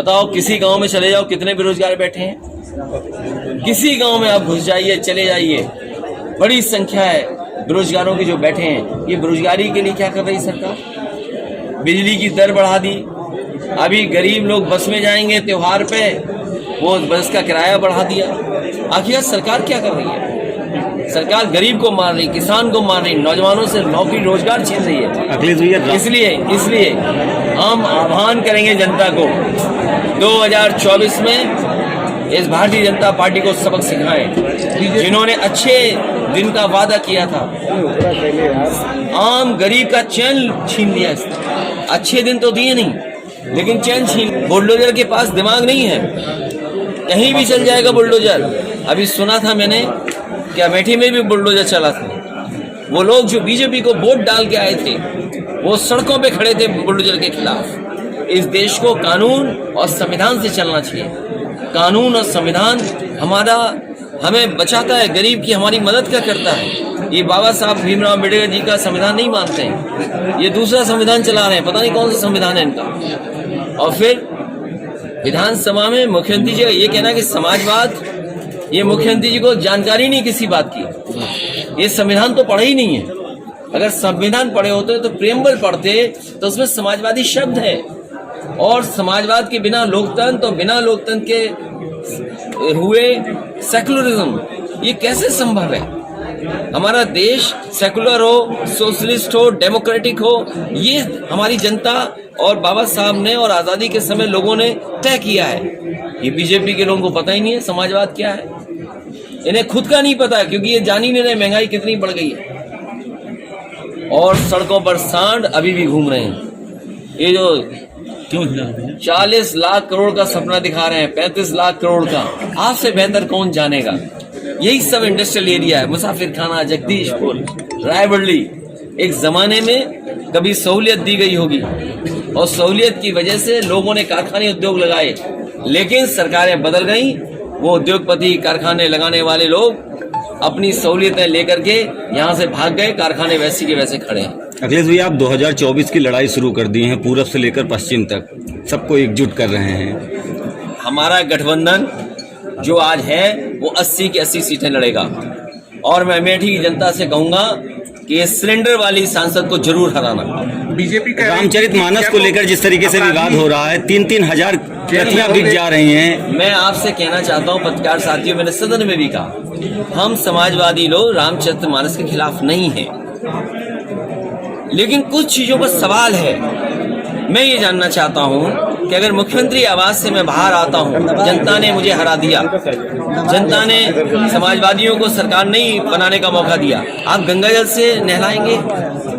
बताओ, किसी गांव में चले जाओ, कितने बेरोजगार बैठे हैं। किसी गांव में आप घुस जाइए, चले जाइए, बड़ी संख्या है बेरोजगारों के जो बैठे हैं। ये बेरोजगारी के लिए क्या कर रही सरकार? बिजली की दर बढ़ा दी। अभी गरीब लोग बस में जाएंगे त्योहार पे, वो बस का किराया बढ़ा दिया। आखिर सरकार क्या कर रही है? सरकार गरीब को मार रही, किसान को मार रही, नौजवानों से नौकरी रोजगार छीन रही है। अखिलेश भैया, इसलिए हम आह्वान करेंगे जनता को, 2024 में इस भारतीय जनता पार्टी को सबक सिखाएं, जिन्होंने अच्छे दिन का वादा किया था। आम गरीब का चैन छीन लिया। अच्छे दिन तो दिए नहीं, लेकिन चैन छीन। बुलडोजर के पास दिमाग नहीं है, कहीं भी चल जाएगा बुलडोजर। अभी सुना था मैंने कि अमेठी में भी बुलडोजर चला था। वो लोग जो बीजेपी को वोट डाल के आए थे, वो सड़कों पे खड़े थे बुलडोजर के खिलाफ। इस देश को कानून और संविधान से चलना चाहिए। कानून और संविधान हमें बचाता है, गरीब की हमारी मदद क्या करता है। ये बाबा साहब भीमराव अम्बेडकर जी का संविधान नहीं मानते हैं, ये दूसरा संविधान चला रहे हैं, पता नहीं कौन सा संविधान है इनका। और फिर विधानसभा में मुख्यमंत्री जी का ये कहना कि समाजवाद, ये मुख्यमंत्री जी को जानकारी नहीं किसी बात की। ये संविधान तो पढ़े ही नहीं है। अगर संविधान पढ़े होते तो प्रेमबल पढ़ते, तो उसमें समाजवादी शब्द है। और समाजवाद के बिना लोकतंत्र, और बिना लोकतंत्र के हुए सेकुलरिज्म, ये कैसे संभव है? हमारा देश सेकुलर हो, सोशलिस्ट हो, डेमोक्रेटिक हो, ये हमारी जनता और बाबा साहब ने और आजादी के समय लोगों ने तय किया है। ये बीजेपी के लोगों को पता ही नहीं है समाजवाद क्या है। इन्हें खुद का नहीं पता है, क्योंकि ये जान ही नहीं रहे महंगाई कितनी बढ़ गई है। और सड़कों पर सांड अभी भी घूम रहे हैं। ये जो 40 लाख करोड़ का सपना दिखा रहे हैं, 35 लाख करोड़ का, आपसे बेहतर कौन जानेगा। यही सब इंडस्ट्रियल एरिया है। मुसाफिर खाना, जगदीशपुर, रायबरेली। एक जमाने में कभी सहूलियत दी गई होगी, और सहूलियत की वजह से लोगों ने कारखाने उद्योग लगाए, लेकिन सरकारें बदल गई। वो उद्योगपति, कारखाने लगाने वाले लोग अपनी सहूलियतें लेकर के यहाँ से भाग गए, कारखाने वैसे के वैसे खड़े हैं। अखिलेश भैया, आप 2024 की लड़ाई शुरू कर दी है, पूरब से लेकर पश्चिम तक सबको एकजुट कर रहे हैं। हमारा गठबंधन जो आज है वो 80 की 80 सीटें लड़ेगा। और मैं अमेठी की जनता से कहूंगा कि सिलेंडर वाली सांसद को जरूर हराना। बीजेपी का रामचरितमानस को लेकर जिस तरीके से विवाद हो रहा है, 3-3 हजार प्रतियां बिक जा रही हैं। मैं आपसे कहना चाहता हूं, पत्रकार साथियों, मैंने सदन में भी कहा, हम समाजवादी लोग रामचरितमानस के खिलाफ नहीं हैं, लेकिन कुछ चीजों पर सवाल है। मैं ये जानना चाहता हूं कि अगर मुख्यमंत्री आवास से मैं बाहर आता हूं, जनता ने मुझे हरा दिया, जनता ने समाजवादियों को सरकार नहीं बनाने का मौका दिया, आप गंगा जल से नहलाएंगे,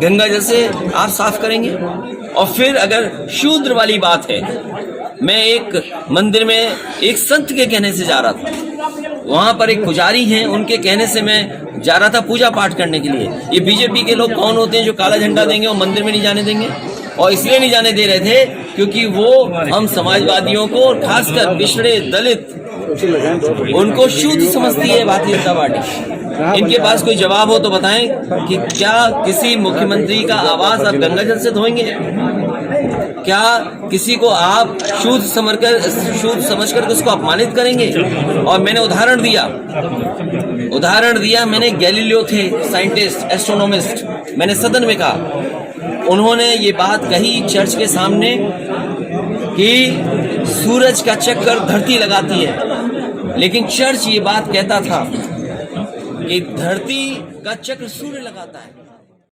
गंगा जल से आप साफ करेंगे। और फिर अगर शूद्र वाली बात है, मैं एक मंदिर में एक संत के कहने से जा रहा था, वहां पर एक पुजारी हैं, उनके कहने से मैं जा रहा था पूजा पाठ करने के लिए। ये बीजेपी के लोग कौन होते हैं जो काला झंडा देंगे और मंदिर में नहीं जाने देंगे? और इसलिए नहीं जाने दे रहे थे क्योंकि वो हम समाजवादियों को, खासकर पिछड़े दलित, उनको शूद्र समझती है भारतीय जनता पार्टी। इनके पास कोई जवाब हो तो बताएं कि क्या किसी मुख्यमंत्री का आवास आप गंगा जल से धोएंगे? क्या किसी को आप शूद्र समझकर उसको अपमानित करेंगे? और मैंने उदाहरण दिया मैंने गैलीलियो थे, साइंटिस्ट, एस्ट्रोनॉमिस्ट, मैंने सदन में कहा, उन्होंने ये बात कही चर्च के सामने कि सूरज का चक्कर धरती लगाती है, लेकिन चर्च ये बात कहता था कि धरती का चक्र सूर्य लगाता है।